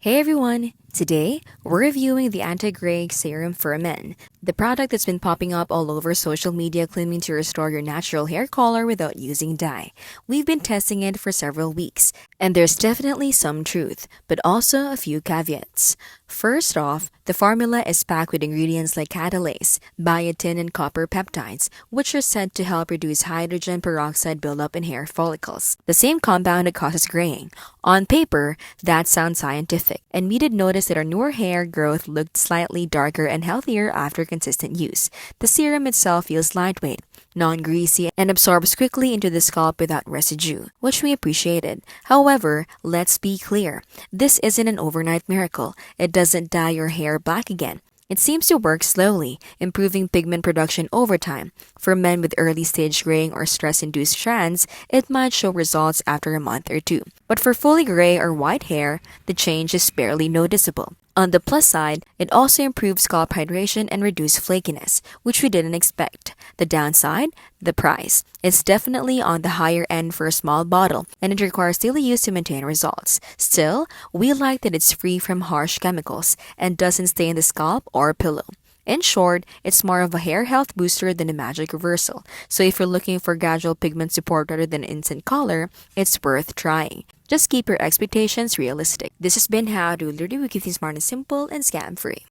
Hey everyone! Today, we're reviewing the anti-gray serum for men, the product that's been popping up all over social media claiming to restore your natural hair color without using dye. We've been testing it for several weeks, and there's definitely some truth, but also a few caveats. First off, the formula is packed with ingredients like catalase, biotin, and copper peptides, which are said to help reduce hydrogen peroxide buildup in hair follicles, the same compound that causes graying. On paper, that sounds scientific, and we did notice that our newer hair growth looked slightly darker and healthier after consistent use. The serum itself feels lightweight, non-greasy, and absorbs quickly into the scalp without residue, which we appreciated. However, let's be clear, this isn't an overnight miracle. It doesn't dye your hair black again. It seems to work slowly, improving pigment production over time. For men with early stage graying or stress-induced strands, it might show results after a month or two. But for fully gray or white hair, the change is barely noticeable. On the plus side, it also improves scalp hydration and reduces flakiness, which we didn't expect. The downside? The price. It's definitely on the higher end for a small bottle, and it requires daily use to maintain results. Still, we like that it's free from harsh chemicals and doesn't stain the scalp or pillow. In short, it's more of a hair health booster than a magic reversal. So if you're looking for gradual pigment support rather than instant color, it's worth trying. Just keep your expectations realistic. This has been How to Literally Keep Things Smart and Simple and Scam Free.